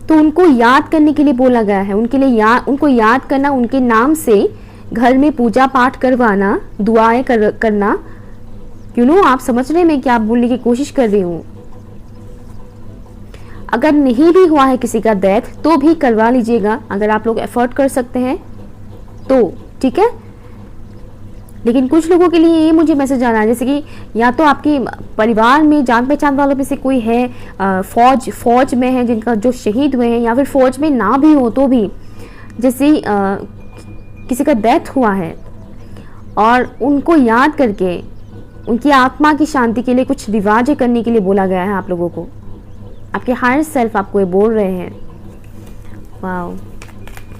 तो उनको याद करने के लिए बोला गया है। उनके लिए उनको याद करना, उनके नाम से घर में पूजा पाठ करवाना, दुआएं करना। आप समझ रहे हैं मैं क्या बोलने की कोशिश कर रही हूँ। अगर नहीं भी हुआ है किसी का डेथ तो भी करवा लीजिएगा, अगर आप लोग एफर्ट कर सकते हैं तो ठीक है। लेकिन कुछ लोगों के लिए ये मुझे मैसेज आ रहा है जैसे कि या तो आपके परिवार में जान पहचान वालों में से कोई है फौज में है जिनका जो शहीद हुए हैं, या फिर फौज में ना भी हो तो भी जैसे किसी का डेथ हुआ है और उनको याद करके उनकी आत्मा की शांति के लिए कुछ रिवाजें करने के लिए बोला गया है आप लोगों को। आपके हायर सेल्फ आपको ये बोल रहे हैं। वाओ।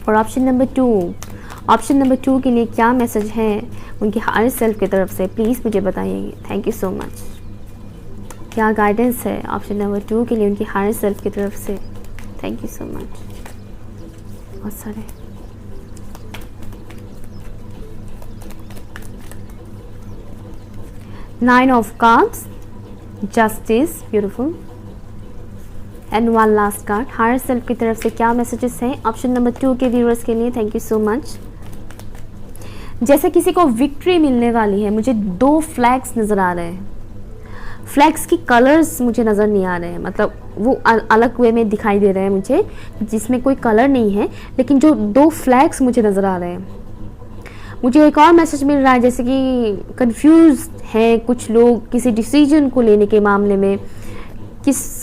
और ऑप्शन नंबर 2 के लिए क्या मैसेज है उनके हायर सेल्फ की तरफ से, प्लीज़ मुझे बताइए। Thank you so much. क्या गाइडेंस है ऑप्शन नंबर 2 के लिए उनकी हायर सेल्फ की तरफ से? Thank you so much. बहुत सारे। Nine of cups, justice, beautiful. And one last card. Higher self की तरफ से क्या मैसेजेस हैं ऑप्शन नंबर 2 के व्यूअर्स के लिए? Thank you so much. जैसे किसी को विक्ट्री मिलने वाली है, मुझे 2 फ्लैग्स नज़र आ रहे हैं। फ्लैग्स की कलर्स मुझे नज़र नहीं आ रहे हैं, मतलब वो अलग वे में दिखाई दे रहे हैं मुझे, जिसमें कोई कलर नहीं है, लेकिन जो 2 फ्लैग्स मुझे नज़र आ रहे हैं। मुझे एक और मैसेज मिल रहा है जैसे कि कंफ्यूज है कुछ लोग किसी डिसीजन को लेने के मामले में,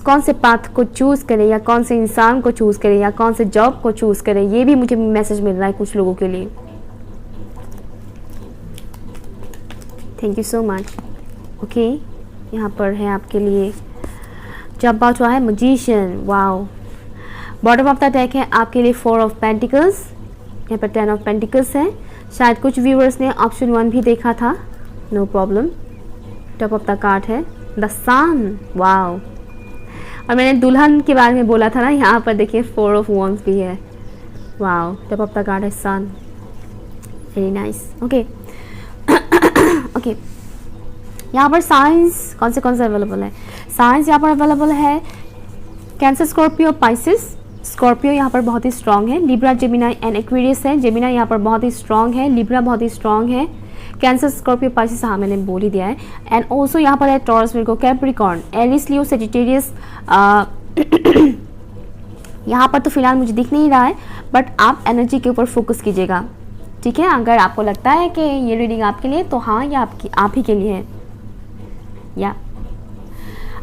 कौन से पाथ को चूज़ करें, या कौन से इंसान को चूज़ करें, या कौन से जॉब को चूज़ करें। ये भी मुझे मैसेज मिल रहा है कुछ लोगों के लिए। Thank you so much. Okay, यहाँ पर है आपके लिए जब बात हुआ है magician. Wow. Bottom of the deck है आपके लिए 4 ऑफ पेंटिकल्स, यहाँ पर 10 ऑफ पेंटिकल्स है। शायद कुछ व्यूअर्स ने ऑप्शन 1 भी देखा था, no problem. Top of the card है द सन। वाओ। और मैंने दुल्हन के बारे में बोला था ना, यहाँ पर देखिए 4 ऑफ wands भी है। Wow. Top of the card है sun. Very nice. Okay okay, यहाँ पर साइंस कौन से अवेलेबल है? साइंस यहाँ पर अवेलेबल है कैंसर, स्कॉर्पियो, पाइसिस। स्कॉर्पियो यहाँ पर बहुत ही स्ट्रांग है। लिब्रा, जेमिनाई एंड एक्वेरियस है। जेमिनाई यहाँ पर बहुत ही स्ट्रांग है। लिब्रा बहुत ही स्ट्रांग है। कैंसर, स्कॉर्पियो, पाइसिस, हाँ मैंने बोल ही दिया है। एंड ऑल्सो यहाँ पर है टॉरस, विर्गो, कैप्रिकॉर्न, एरिस, लियो, सेजिटेरियस। यहाँ पर तो फिलहाल मुझे दिख नहीं रहा है, बट आप एनर्जी के ऊपर फोकस कीजिएगा, ठीक है। अगर आपको लगता है कि ये रीडिंग आपके लिए, तो हाँ ये आप ही के लिए है। या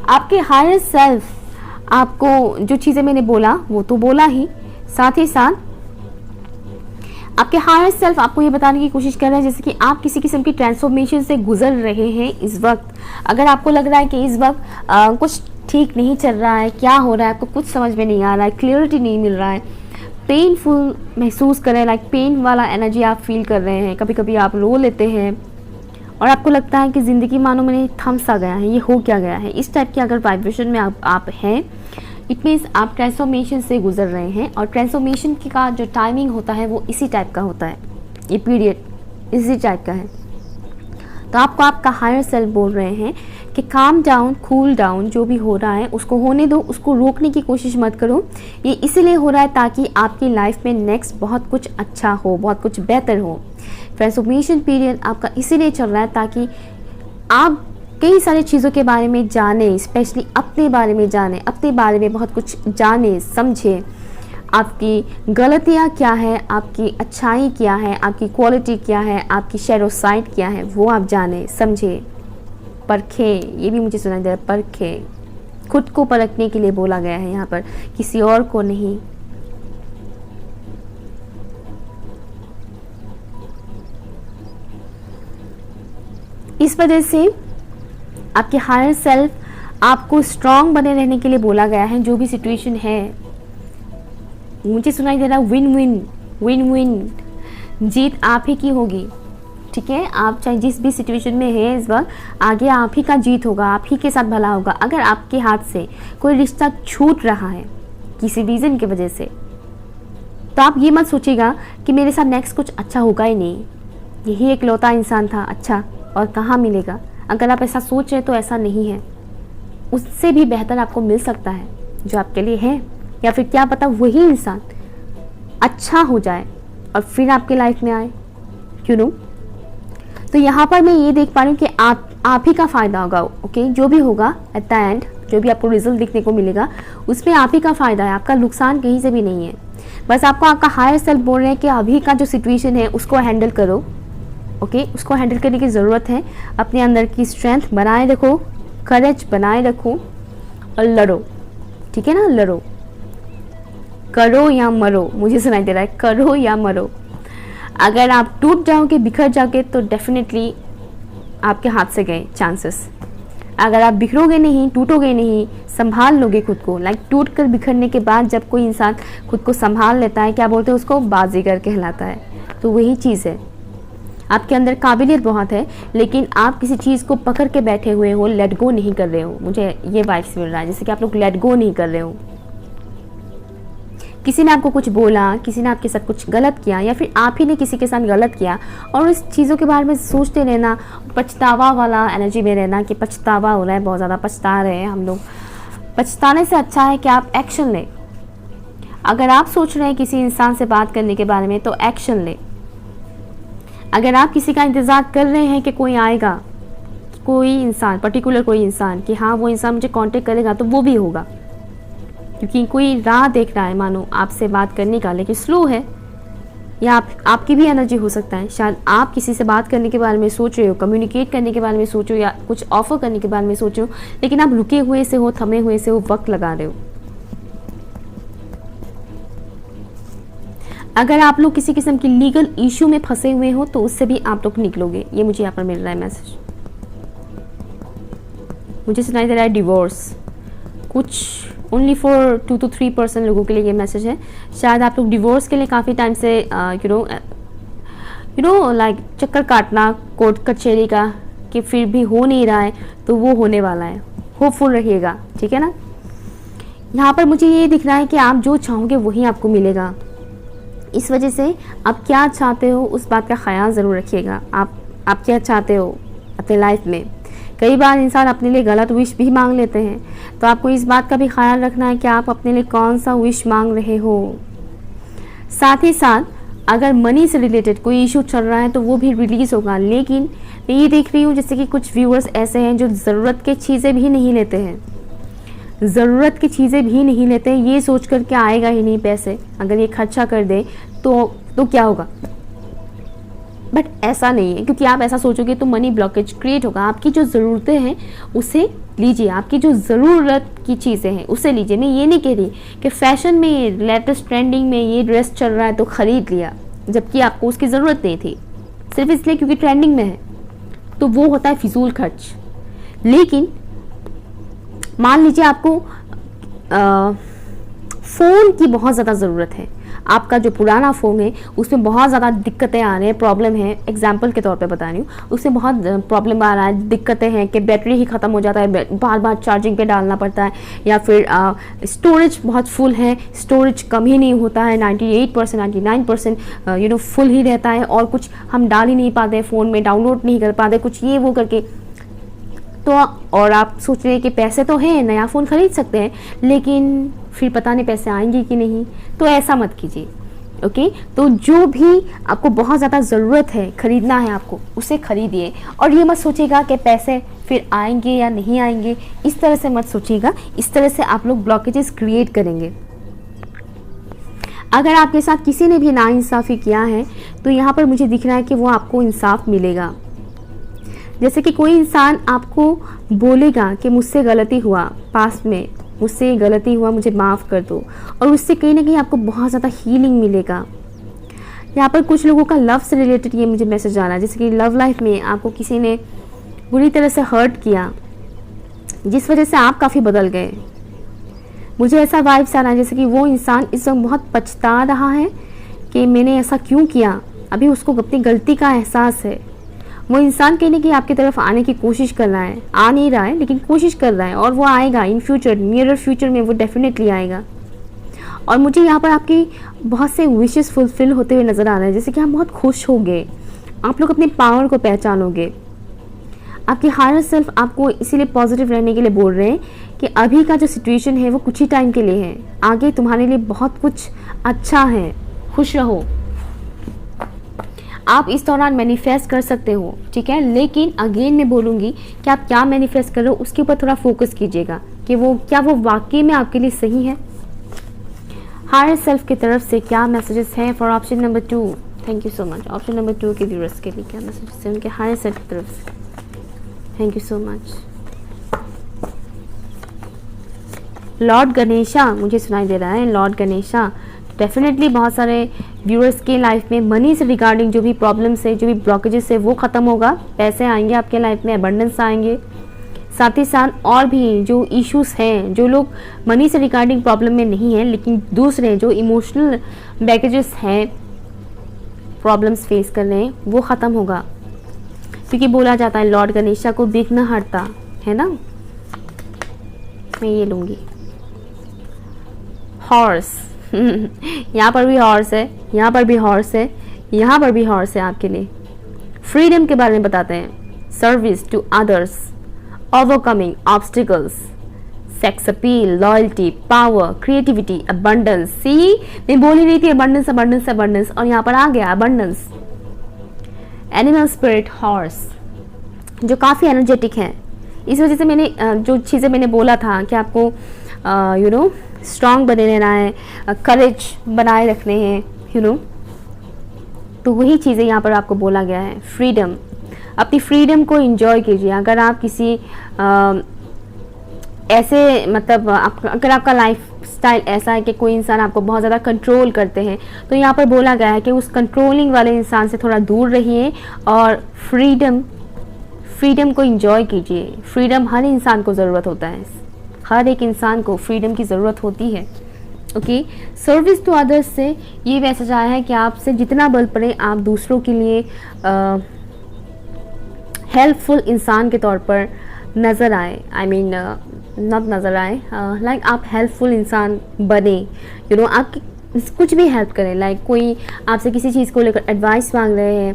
आपके हायर सेल्फ आपको जो चीज़ें मैंने बोला वो तो बोला ही, साथ ही साथ आपके हायर सेल्फ आपको ये बताने की कोशिश कर रहे हैं जैसे कि आप किसी किस्म की ट्रांसफॉर्मेशन से गुजर रहे हैं इस वक्त। अगर आपको लग रहा है कि इस वक्त कुछ ठीक नहीं चल रहा है, क्या हो रहा है आपको कुछ समझ में नहीं आ रहा है, क्लियरिटी नहीं मिल रहा है, पेनफुल महसूस कर रहे हैं, लाइक पेन वाला एनर्जी आप फील कर रहे हैं, कभी कभी आप रो लेते हैं और आपको लगता है कि ज़िंदगी मानो मैंने थम सा गया है, ये हो क्या गया है, इस टाइप के अगर वाइब्रेशन में आप हैं, इट मीन्स आप ट्रांसफॉर्मेशन से गुजर रहे हैं। और ट्रांसफॉर्मेशन का जो टाइमिंग होता है वो इसी टाइप का होता है, ये पीरियड इसी टाइप का है। तो आपको आपका हायर सेल्फ बोल रहे हैं कि काम डाउन, कूल डाउन, जो भी हो रहा है उसको होने दो, उसको रोकने की कोशिश मत करो। ये इसीलिए हो रहा है ताकि आपकी लाइफ में नेक्स्ट बहुत कुछ अच्छा हो, बहुत कुछ बेहतर हो। ट्रांसफॉर्मेशन पीरियड आपका इसीलिए चल रहा है ताकि आप कई सारी चीज़ों के बारे में जाने, स्पेशली अपने बारे में जाने, अपने बारे में बहुत कुछ जाने समझे। आपकी गलतियाँ क्या है, आपकी अच्छाई क्या है, आपकी क्वालिटी क्या है, आपकी शैडो साइड क्या है, वो आप जाने समझे, परखे। ये भी मुझे सुनाई दे रहा है, परखे। खुद को परखने के लिए बोला गया है यहाँ पर, किसी और को नहीं। इस वजह से आपके हायर सेल्फ आपको स्ट्रांग बने रहने के लिए बोला गया है। जो भी सिचुएशन है, मुझे सुनाई दे रहा है विन विन, विन विन, जीत आप ही की होगी, ठीक है। आप चाहे जिस भी सिचुएशन में है इस वक्त, आगे आप ही का जीत होगा, आप ही के साथ भला होगा। अगर आपके हाथ से कोई रिश्ता छूट रहा है किसी रीज़न की वजह से, तो आप ये मत सोचिएगा कि मेरे साथ नेक्स्ट कुछ अच्छा होगा ही नहीं, यही एकलौता इंसान था अच्छा और कहाँ मिलेगा। अगर आप ऐसा सोच रहे तो ऐसा नहीं है, उससे भी बेहतर आपको मिल सकता है जो आपके लिए है, या फिर क्या पता वही इंसान अच्छा हो जाए और फिर आपके लाइफ में आए, क्यों नो। तो यहाँ पर मैं ये देख पा रही हूँ कि आप ही का फ़ायदा होगा। ओके, जो भी होगा एट द एंड, जो भी आपको रिजल्ट देखने को मिलेगा उसमें आप ही का फ़ायदा है, आपका नुकसान कहीं से भी नहीं है। बस आपको आपका हायर सेल्फ बोल रहे हैं कि अभी का जो सिचुएशन है उसको हैंडल करो। ओके, उसको हैंडल करने की ज़रूरत है। अपने अंदर की स्ट्रेंथ बनाए रखो, करेज बनाए रखो और लड़ो, ठीक है ना। लड़ो, करो या मरो, मुझे सुनाई दे रहा है, करो या मरो। अगर आप टूट जाओगे, बिखर जाओगे तो डेफिनेटली आपके हाथ से गए चांसेस। अगर आप बिखरोगे नहीं, टूटोगे नहीं, संभाल लोगे खुद को, लाइक टूट कर बिखरने के बाद जब कोई इंसान खुद को संभाल लेता है, क्या बोलते हैं उसको, बाजीगर कहलाता है। तो वही चीज़ है, आपके अंदर काबिलियत बहुत है लेकिन आप किसी चीज़ को पकड़ के बैठे हुए हो, लेट गो नहीं कर रहे हो। मुझे ये वाइब्स मिल रहा है जैसे कि आप लोग लेट गो नहीं कर रहे हो। किसी ने आपको कुछ बोला, किसी ने आपके साथ कुछ गलत किया, या फिर आप ही ने किसी के साथ गलत किया और उस चीज़ों के बारे में सोचते रहना, पछतावा वाला एनर्जी में रहना कि पछतावा हो रहा है, बहुत ज़्यादा पछता रहे हैं हम लोग। पछताने से अच्छा है कि आप एक्शन लें। अगर आप सोच रहे हैं किसी इंसान से बात करने के बारे में तो एक्शन लें। अगर आप किसी का इंतज़ार कर रहे हैं कि कोई आएगा, कोई इंसान पर्टिकुलर, कोई इंसान कि हाँ वो इंसान मुझे कांटेक्ट करेगा, तो वो भी होगा, क्योंकि कोई राह देख रहा है मानो आपसे बात करने का, लेकिन स्लो है। या आपकी भी एनर्जी हो सकता है, शायद आप किसी से बात करने के बारे में सोच रहे हो, कम्युनिकेट करने के बारे में सोचो या कुछ ऑफर करने के बारे में सोचो, लेकिन आप रुके हुए से हो, थमे हुए से हो, वक्त लगा रहे हो। अगर आप लोग किसी किस्म की लीगल इशू में फंसे हुए हो तो उससे भी आप लोग निकलोगे, ये मुझे यहाँ पर मिल रहा है मैसेज। मुझे सुनाई दे रहा है डिवोर्स, कुछ ओनली फॉर 2 to 3% लोगों के लिए ये मैसेज है। शायद आप लोग डिवोर्स के लिए काफ़ी टाइम से यू नो लाइक चक्कर काटना कोर्ट कचहरी का, कि फिर भी हो नहीं रहा है, तो वो होने वाला है। होपफुल रहिएगा, ठीक है ना। यहाँ पर मुझे ये दिख रहा है कि आप जो चाहोगे वही आपको मिलेगा। इस वजह से आप क्या चाहते हो उस बात का ख्याल ज़रूर रखिएगा। आप क्या चाहते हो अपने लाइफ में। कई बार इंसान अपने लिए गलत विश भी मांग लेते हैं, तो आपको इस बात का भी ख्याल रखना है कि आप अपने लिए कौन सा विश मांग रहे हो। साथ ही साथ अगर मनी से रिलेटेड कोई इशू चल रहा है तो वो भी रिलीज़ होगा। लेकिन मैं ये देख रही हूँ जैसे कि कुछ व्यूअर्स ऐसे हैं जो ज़रूरत की चीज़ें भी नहीं लेते हैं, ज़रूरत की चीज़ें भी नहीं लेते हैं, ये सोच कर के आएगा ही नहीं पैसे, अगर ये खर्चा कर दे तो क्या होगा। बट ऐसा नहीं है, क्योंकि आप ऐसा सोचोगे तो मनी ब्लॉकेज क्रिएट होगा। आपकी जो ज़रूरतें हैं उसे लीजिए, आपकी जो ज़रूरत की चीज़ें हैं उसे लीजिए। मैं ये नहीं कह रही कि फ़ैशन में लेटेस्ट ट्रेंडिंग में ये ड्रेस चल रहा है तो ख़रीद लिया, जबकि आपको उसकी ज़रूरत नहीं थी, सिर्फ इसलिए क्योंकि ट्रेंडिंग में है, तो वो होता है फिजूल खर्च। लेकिन मान लीजिए आपको फ़ोन की बहुत ज़्यादा ज़रूरत है, आपका जो पुराना फ़ोन है उसमें बहुत ज़्यादा दिक्कतें आ रही हैं, प्रॉब्लम है, एग्जांपल के तौर पे बता रही हूँ, उसमें बहुत प्रॉब्लम आ रहा है, दिक्कतें हैं कि बैटरी ही ख़त्म हो जाता है, बार बार चार्जिंग पे डालना पड़ता है, या फिर स्टोरेज बहुत फुल है, स्टोरेज कम ही नहीं होता है, 98% 99% फुल ही रहता है, और कुछ हम डाल ही नहीं पाते फ़ोन में, डाउनलोड नहीं कर पाते, कुछ ये वो करके। तो और आप सोच रहे हैं कि पैसे तो हैं, नया फ़ोन ख़रीद सकते हैं, लेकिन फिर पता नहीं पैसे आएंगे कि नहीं, तो ऐसा मत कीजिए। ओके, तो जो भी आपको बहुत ज़्यादा ज़रूरत है, ख़रीदना है आपको, उसे ख़रीदिए। और ये मत सोचिएगा कि पैसे फिर आएंगे या नहीं आएंगे, इस तरह से मत सोचिएगा। इस तरह से आप लोग ब्लॉकेजेस क्रिएट करेंगे। अगर आपके साथ किसी ने भी नाइंसाफ़ी किया है तो यहाँ पर मुझे दिख रहा है कि वो आपको इंसाफ मिलेगा। जैसे कि कोई इंसान आपको बोलेगा कि मुझसे गलती हुआ, पास्ट में मुझसे गलती हुआ, मुझे माफ़ कर दो, और उससे कहीं ना कहीं आपको बहुत ज़्यादा हीलिंग मिलेगा। यहाँ पर कुछ लोगों का लव से रिलेटेड ये मुझे मैसेज आ रहा है, जैसे कि लव लाइफ में आपको किसी ने बुरी तरह से हर्ट किया, जिस वजह से आप काफ़ी बदल गए। मुझे ऐसा वाइब्स आ रहा है जैसे कि वो इंसान इस वक्त बहुत पछता रहा है कि मैंने ऐसा क्यों किया। अभी उसको अपनी गलती का एहसास है, वो इंसान कहने की आपकी तरफ आने की कोशिश कर रहा है, आ नहीं रहा है लेकिन कोशिश कर रहा है, और वो आएगा इन फ्यूचर, नियरर फ्यूचर में वो डेफिनेटली आएगा। और मुझे यहाँ पर आपकी बहुत से विशेस फुलफिल होते हुए नज़र आ रहे हैं, जैसे कि आप बहुत खुश होंगे, आप लोग अपने पावर को पहचानोगे। आपके हायर सेल्फ आपको इसीलिए पॉजिटिव रहने के लिए बोल रहे हैं कि अभी का जो सिचुएशन है वो कुछ ही टाइम के लिए है, आगे तुम्हारे लिए बहुत कुछ अच्छा है, खुश रहो। आप इस दौरान मैनिफेस्ट कर सकते हो, ठीक है, लेकिन अगेन मैं बोलूँगी कि आप क्या मैनिफेस्ट कर रहे हो उसके ऊपर थोड़ा फोकस कीजिएगा कि वो क्या वो वाकई में आपके लिए सही है। हायर सेल्फ की तरफ से क्या मैसेजेस हैं for option number 2। Thank you so much. Option number 2 के व्यूअर्स के लिए क्या मैसेजेस हैं उनके हायर सेल्फ की तरफ से। Thank you so much. Lord Ganesha मुझे सुनाई दे रहा है, लॉर्ड गणेशा। डेफिनेटली बहुत सारे व्यूअर्स के लाइफ में मनी से रिगार्डिंग जो भी प्रॉब्लम्स है, जो भी ब्लॉकेजेस है वो ख़त्म होगा, पैसे आएंगे आपके लाइफ में, अबंडेंस आएंगे। साथ ही साथ और भी जो इश्यूज हैं, जो लोग मनी से रिगार्डिंग प्रॉब्लम में नहीं हैं लेकिन दूसरे जो इमोशनल बैगेजेस हैं, प्रॉब्लम्स फेस कर रहे हैं, वो ख़त्म होगा, क्योंकि बोला जाता है लॉर्ड गणेशा को विघ्न हरता है ना। मैं ये लूँगी हॉर्स। यहाँ पर भी हॉर्स है, यहाँ पर भी हॉर्स है, यहाँ पर भी हॉर्स है आपके लिए। फ्रीडम के बारे में बताते हैं। Service to others, overcoming obstacles, sex appeal, loyalty, power, creativity, abundance. See मैं बोल ही रही थी अबंडेंस अबंडेंस अबंडेंस, और यहाँ पर आ गया अबंडेंस। एनिमल स्पिरिट हॉर्स जो काफ़ी एनर्जेटिक है, इस वजह से मैंने जो चीज़ें मैंने बोला था कि आपको स्ट्रॉन्ग बने रहना है, करेज बनाए रखने हैं, तो वही चीज़ें यहाँ पर आपको बोला गया है। फ्रीडम, अपनी फ्रीडम को एंजॉय कीजिए। अगर आप किसी ऐसे मतलब अगर आपका लाइफ स्टाइल ऐसा है कि कोई इंसान आपको बहुत ज़्यादा कंट्रोल करते हैं, तो यहाँ पर बोला गया है कि उस कंट्रोलिंग वाले इंसान से थोड़ा दूर रहिए और फ्रीडम को एंजॉय कीजिए। फ्रीडम हर इंसान को ज़रूरत होता है, हर एक इंसान को फ्रीडम की ज़रूरत होती है। ओके, सर्विस टू अदर्स से ये मैसेज आया है कि आपसे जितना बल पड़े आप दूसरों के लिए हेल्पफुल इंसान के तौर पर नज़र आए। आई मीन नॉट नज़र आए, लाइक आप हेल्पफुल इंसान बने। आप कुछ भी हेल्प करें, लाइक कोई आपसे किसी चीज़ को लेकर एडवाइस मांग रहे हैं,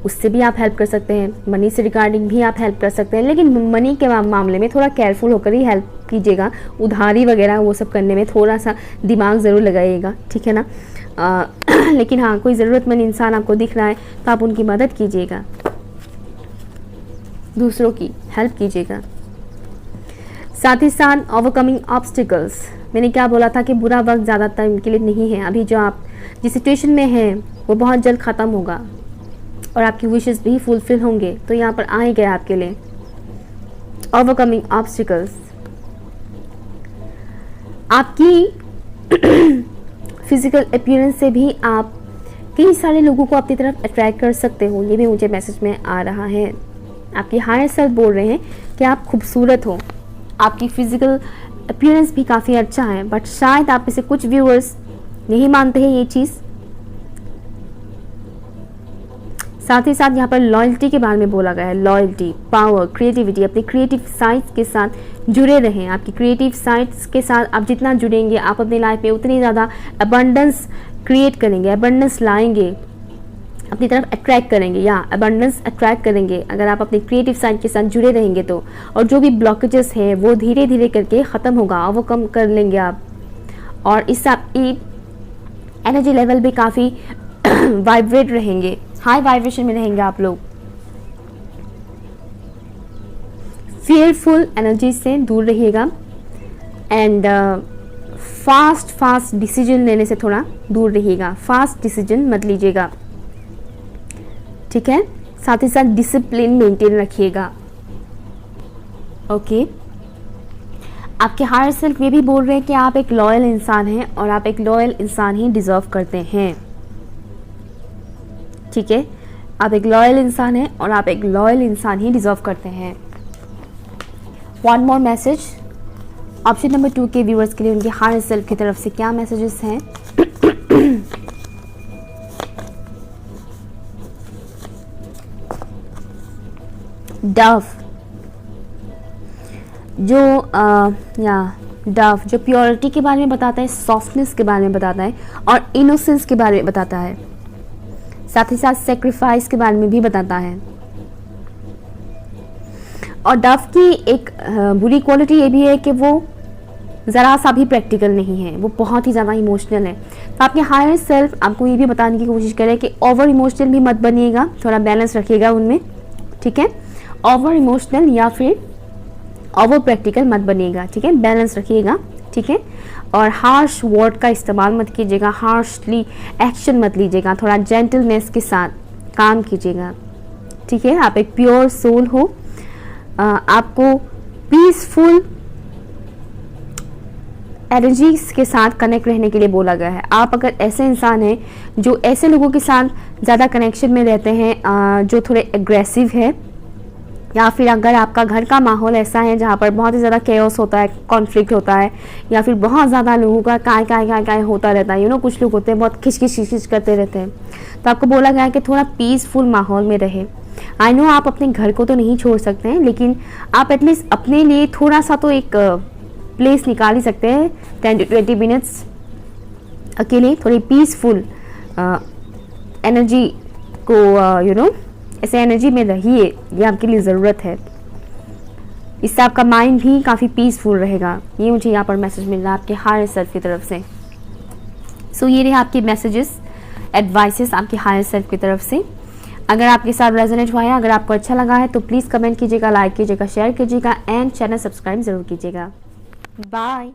उससे भी आप हेल्प कर सकते हैं। मनी से रिगार्डिंग भी आप हेल्प कर सकते हैं, लेकिन मनी के मामले में थोड़ा केयरफुल होकर ही हेल्प कीजिएगा। उधारी वगैरह वो सब करने में थोड़ा सा दिमाग ज़रूर लगाइएगा, ठीक है ना। लेकिन हाँ, कोई ज़रूरतमंद इंसान आपको दिख रहा है तो आप उनकी मदद कीजिएगा, दूसरों की हेल्प कीजिएगा। साथ ही साथ ओवरकमिंग ऑब्स्टिकल्स, मैंने क्या बोला था कि बुरा वक्त ज़्यादा टाइम के लिए नहीं है। अभी जो आप जिस सिचुएशन में हैं वो बहुत जल्द ख़त्म होगा और आपकी विशेस भी फुलफिल होंगे, तो यहाँ पर आ ही गया आपके लिए ओवरकमिंग ऑब्स्टिकल्स। आपकी फिजिकल अपीयरेंस से भी आप कई सारे लोगों को अपनी तरफ अट्रैक्ट कर सकते हो, ये भी मुझे मैसेज में आ रहा है। आपकी हायर सेल्फ बोल रहे हैं कि आप खूबसूरत हो, आपकी फिजिकल अपीयरेंस भी काफ़ी अच्छा है, बट शायद आप में से कुछ व्यूअर्स नहीं मानते हैं ये चीज़। साथ ही साथ यहाँ पर लॉयल्टी के बारे में बोला गया है। लॉयल्टी, पावर, क्रिएटिविटी, अपनी क्रिएटिव साइड्स के साथ जुड़े रहें। आपकी क्रिएटिव साइड्स के साथ आप जितना जुड़ेंगे, आप अपनी लाइफ में उतनी ज़्यादा अबंडेंस क्रिएट करेंगे, अबंडेंस लाएंगे, अपनी तरफ अट्रैक्ट करेंगे या अबंडेंस अट्रैक्ट करेंगे अगर आप अपनी क्रिएटिव साइड के साथ जुड़े रहेंगे तो। और जो भी ब्लॉकेजेस हैं वो धीरे धीरे करके ख़त्म होगा, वो कम कर लेंगे आप। और इससे आपकी एनर्जी लेवल भी काफ़ी वाइब्रेट रहेंगे, हाई वाइब्रेशन में रहेंगे आप लोग। फियरफुल एनर्जी से दूर रहिएगा एंड फास्ट डिसीजन लेने से थोड़ा दूर रहिएगा। फास्ट डिसीजन मत लीजिएगा, ठीक है। साथ ही साथ डिसिप्लिन मेंटेन रखिएगा। ओके, आपके हायर सेल्फ ये भी बोल रहे हैं कि आप एक लॉयल इंसान हैं और आप एक लॉयल इंसान ही डिजर्व करते हैं, ठीक है। आप एक लॉयल इंसान हैं और आप एक लॉयल इंसान ही डिजर्व करते हैं। One more message option number 2 के व्यूअर्स के लिए उनके हायर सेल्फ की तरफ से क्या मैसेजेस हैं। डव, डव जो प्योरिटी के बारे में बताता है, सॉफ्टनेस के बारे में बताता है और इनोसेंस के बारे में बताता है, साथ ही साथ सेक्रीफाइस के बारे में भी बताता है। और डव की एक बुरी क्वालिटी ये भी है कि वो ज़रा सा भी प्रैक्टिकल नहीं है, वो बहुत ही ज़्यादा इमोशनल है। तो आपके हायर सेल्फ आपको ये भी बताने की कोशिश करे कि ओवर इमोशनल भी मत बनिएगा, थोड़ा बैलेंस रखिएगा उनमें, ठीक है। ओवर इमोशनल या फिर ओवर प्रैक्टिकल मत बनिएगा, ठीक है, बैलेंस रखिएगा, ठीक है। और हार्श वर्ड का इस्तेमाल मत कीजिएगा, हार्शली एक्शन मत लीजिएगा, थोड़ा जेंटलनेस के साथ काम कीजिएगा, ठीक है। आप एक प्योर सोल हो, आपको पीसफुल एनर्जीज के साथ कनेक्ट रहने के लिए बोला गया है। आप अगर ऐसे इंसान हैं जो ऐसे लोगों के साथ ज़्यादा कनेक्शन में रहते हैं जो थोड़े एग्रेसिव है, या फिर अगर आपका घर का माहौल ऐसा है जहाँ पर बहुत ही ज़्यादा केओस होता है, कॉन्फ्लिक्ट होता है, या फिर बहुत ज़्यादा लोगों का काय होता रहता है, कुछ लोग होते हैं बहुत खिच करते रहते हैं, तो आपको बोला गया है कि थोड़ा पीसफुल माहौल में रहे। आई नो आप अपने घर को तो नहीं छोड़ सकते हैं, लेकिन आप एटलीस्ट अपने लिए थोड़ा सा तो एक प्लेस निकाल ही सकते हैं, 10 to 20 मिनट्स अकेले, थोड़ी पीसफुल एनर्जी को ऐसे एनर्जी में रहिए, ये आपके लिए ज़रूरत है। इससे आपका माइंड भी काफ़ी पीसफुल रहेगा। ये मुझे यहाँ पर मैसेज मिल रहा है आपके हायर सेल्फ की तरफ से। सो ये रहे आपके मैसेजेस, एडवाइसेस आपके हायर सेल्फ की तरफ से। अगर आपके साथ रेजोनेट हुआ है, अगर आपको अच्छा लगा है तो प्लीज़ कमेंट कीजिएगा, लाइक कीजिएगा, शेयर कीजिएगा एंड चैनल सब्सक्राइब ज़रूर कीजिएगा। बाय।